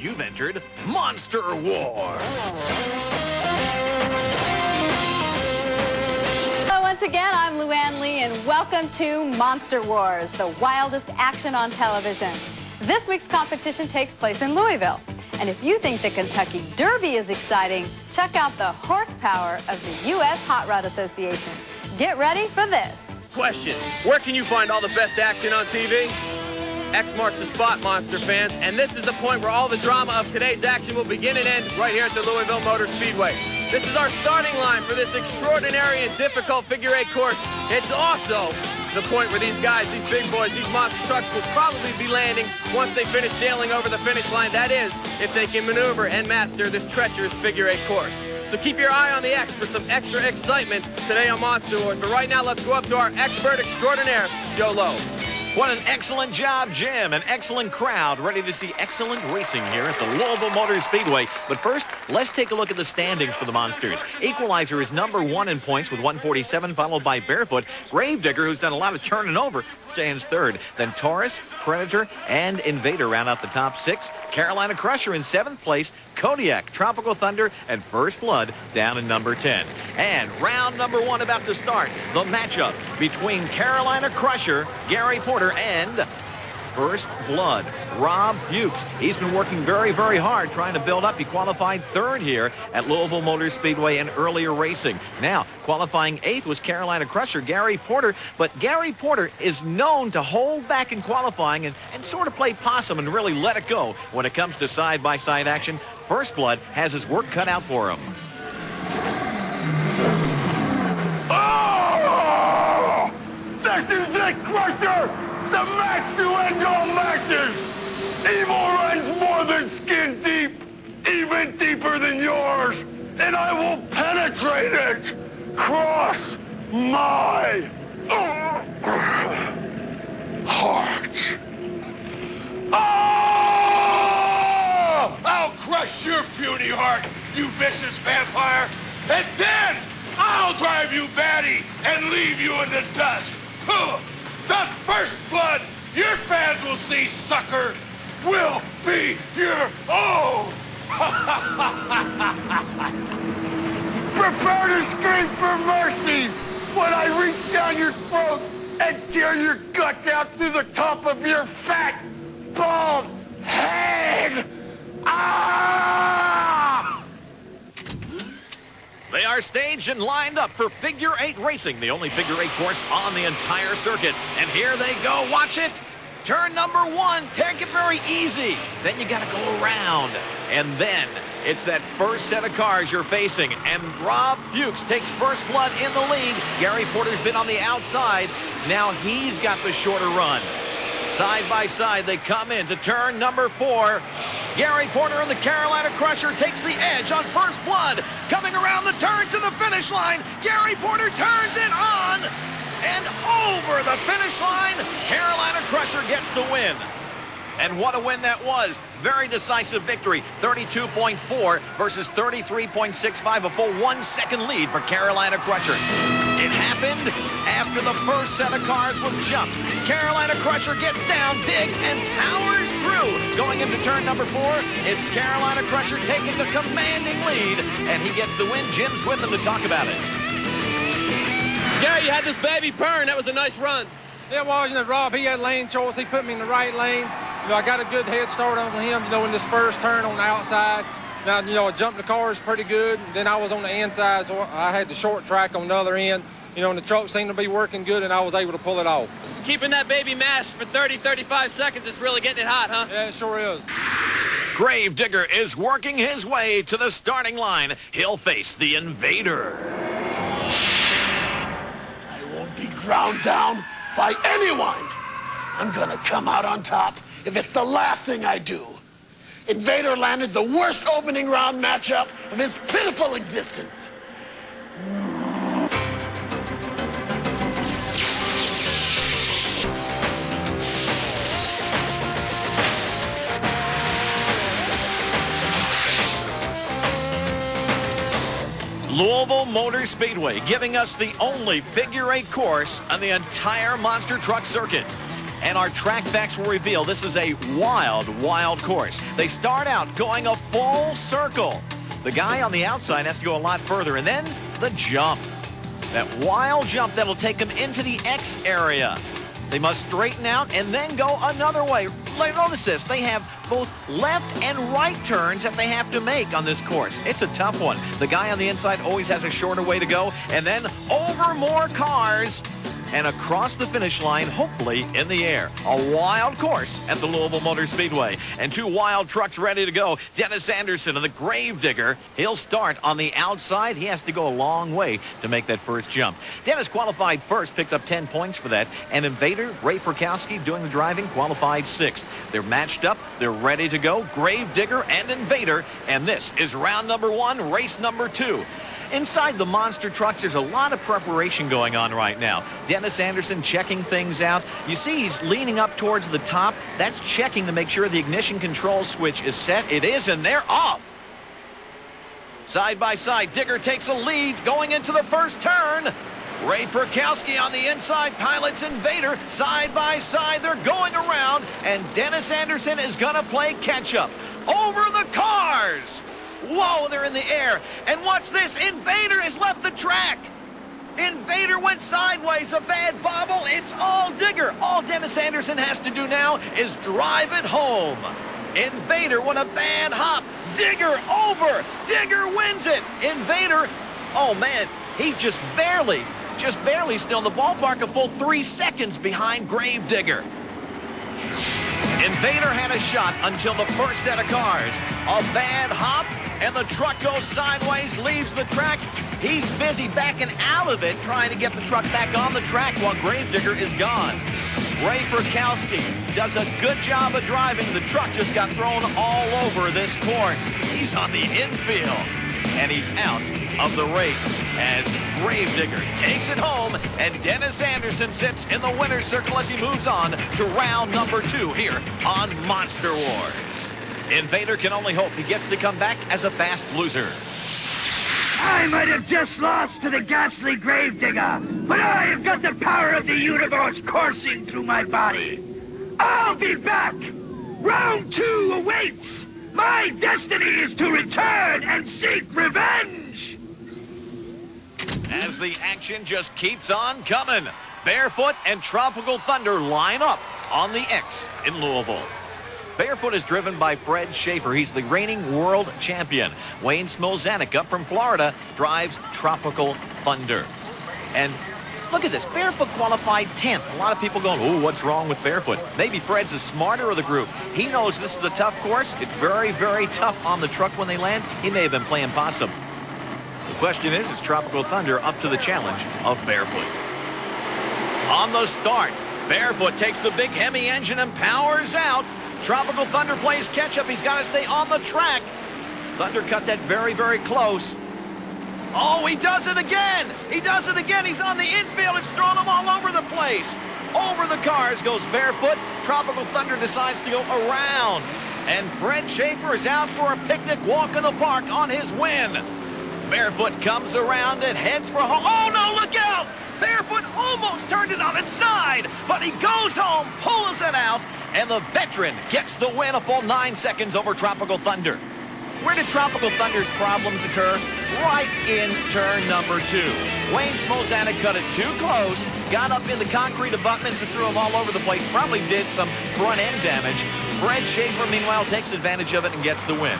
You've entered Monster War. Hello, once again, I'm Luann and welcome to Monster Wars, the wildest action on television. This week's competition takes place in Louisville. And if you think the Kentucky Derby is exciting, check out the horsepower of the U.S. Hot Rod Association. Get ready for this. Question, where can you find all the best action on TV? X marks the spot, Monster fans, and this is the point where all the drama of today's action will begin and end right here at the Louisville Motor Speedway. This is our starting line for this extraordinary and difficult figure eight course. It's also the point where these guys, these big boys, these monster trucks will probably be landing once they finish sailing over the finish line. That is, if they can maneuver and master this treacherous figure eight course. So keep your eye on the X for some extra excitement today on Monster Wars. But right now, let's go up to our expert extraordinaire, Joe Lowe. What an excellent job, Jim. An excellent crowd ready to see excellent racing here at the Louisville Motor Speedway. But first, let's take a look at the standings for the Monsters. Equalizer is #1 in points with 147, followed by Barefoot. Gravedigger, who's done a lot of turning over, stands third. Then Taurus, Predator, and Invader round out the top 6. Carolina Crusher in 7th place. Kodiak, Tropical Thunder, and First Blood down in number 10. And round #1 about to start. The matchup between Carolina Crusher, Gary Porter, and First Blood, Rob Fuchs. He's been working very, very hard trying to build up. He qualified 3rd here at Louisville Motor Speedway in earlier racing. Now, qualifying 8th was Carolina Crusher, Gary Porter. But Gary Porter is known to hold back in qualifying and sort of play possum and really let it go when it comes to side-by-side action. First Blood has his work cut out for him. Oh! This is it, Crusher! The match to end all matches! Evil runs more than skin deep, even deeper than yours, and I will penetrate it! Cross my heart! Oh! I'll crush your puny heart, you vicious vampire, and then I'll drive you batty and leave you in the dust! The First Blood your fans will see, sucker, will be your own! Prepare to scream for mercy when I reach down your throat and tear your guts out through the top of your fat, bald head! Ah! They are staged and lined up for figure eight racing, the only figure eight course on the entire circuit. And here they go. Watch it. Turn #1. Take it very easy. Then you got to go around. And then it's that first set of cars you're facing. And Rob Fuchs takes First Blood in the lead. Gary Porter's been on the outside. Now he's got the shorter run. Side by side, they come in to turn #4. Gary Porter and the Carolina Crusher takes the edge on First Blood. Coming around the turn to the finish line, Gary Porter turns it on. And over the finish line, Carolina Crusher gets the win. And what a win that was. Very decisive victory. 32.4 versus 33.65. A full 1 second lead for Carolina Crusher. It happened after the first set of cars was jumped. Carolina Crusher gets down, digs, and powers through. Going into turn #4, it's Carolina Crusher taking the commanding lead, and he gets the win. Jim's with him to talk about it. Yeah, you had this baby burn. That was a nice run. Yeah, well, you know, Rob, he had lane choice. He put me in the right lane. You know, I got a good head start on him, you know, in this first turn on the outside. Now, you know, I jumped the cars pretty good. Then I was on the inside, so I had the short track on the other end. You know, and the truck seemed to be working good, and I was able to pull it off. Keeping that baby mashed for 30, 35 seconds is really getting it hot, huh? Yeah, it sure is. Gravedigger is working his way to the starting line. He'll face the Invader. I won't be ground down by anyone. I'm gonna come out on top if it's the last thing I do. Invader landed the worst opening round matchup of his pitiful existence. Louisville Motor Speedway, giving us the only figure eight course on the entire monster truck circuit. And our track facts will reveal this is a wild, wild course. They start out going a full circle. The guy on the outside has to go a lot further. And then the jump. That wild jump that'll take them into the X area. They must straighten out and then go another way. Notice this. They have both left and right turns that they have to make on this course. It's a tough one. The guy on the inside always has a shorter way to go. And then over more cars and across the finish line, hopefully in the air. A wild course at the Louisville Motor Speedway. And two wild trucks ready to go. Dennis Anderson of the Gravedigger. He'll start on the outside. He has to go a long way to make that first jump. Dennis qualified first, picked up 10 points for that. And Invader, Ray Perkowski, doing the driving, qualified sixth. They're matched up. They're ready to go. Gravedigger and Invader. And this is round number 1, race number 2. Inside the monster trucks, there's a lot of preparation going on right now. Dennis Anderson checking things out. You see he's leaning up towards the top. That's checking to make sure the ignition control switch is set. It is, and they're off. Side by side, Digger takes a lead going into the first turn. Ray Perkowski on the inside pilots Invader. Side by side, they're going around, and Dennis Anderson is going to play catch-up over the cars. Whoa, they're in the air. And watch this. Invader has left the track. Invader went sideways. A bad bobble. It's all Digger. All Dennis Anderson has to do now is drive it home. Invader, what a bad hop. Digger over. Digger wins it. Invader, oh, man, he's just barely still in the ballpark, a full 3 seconds behind Gravedigger. Invader had a shot until the first set of cars. A bad hop, and the truck goes sideways, leaves the track. He's busy backing out of it, trying to get the truck back on the track while Gravedigger is gone. Ray Perkowski does a good job of driving. The truck just got thrown all over this course. He's on the infield, and he's out of the race as Gravedigger takes it home, and Dennis Anderson sits in the winner's circle as he moves on to round number 2 here on Monster Wars. Invader can only hope he gets to come back as a fast loser. I might have just lost to the ghastly Gravedigger, but I have got the power of the universe coursing through my body. I'll be back! Round 2 awaits! My destiny is to return and seek revenge! As the action just keeps on coming, Barefoot and Tropical Thunder line up on the X in Louisville. Barefoot is driven by Fred Schaefer. He's the reigning world champion. Wayne Smolzanek up from Florida drives Tropical Thunder. And look at this. Barefoot qualified 10th. A lot of people going, oh, what's wrong with Barefoot? Maybe Fred's the smarter of the group. He knows this is a tough course. It's very, very tough on the truck when they land. He may have been playing possum. The question is Tropical Thunder up to the challenge of Barefoot? On the start, Barefoot takes the big Hemi engine and powers out. Tropical Thunder plays catch-up. He's got to stay on the track. Thunder cut that very, very close. Oh, he does it again. He does it again. He's on the infield. It's thrown him all over the place. Over the cars goes Barefoot. Tropical Thunder decides to go around. And Fred Schaefer is out for a picnic walk in the park on his win. Barefoot comes around and heads for home. Oh, no, look out. Barefoot almost turned it on its side, but he goes home, pulls it out, and the veteran gets the win, a full 9 seconds over Tropical Thunder. Where did Tropical Thunder's problems occur? Right in turn number 2. Wayne Smolzanek cut it too close, got up in the concrete abutments and threw them all over the place, probably did some front-end damage. Fred Schaefer, meanwhile, takes advantage of it and gets the win.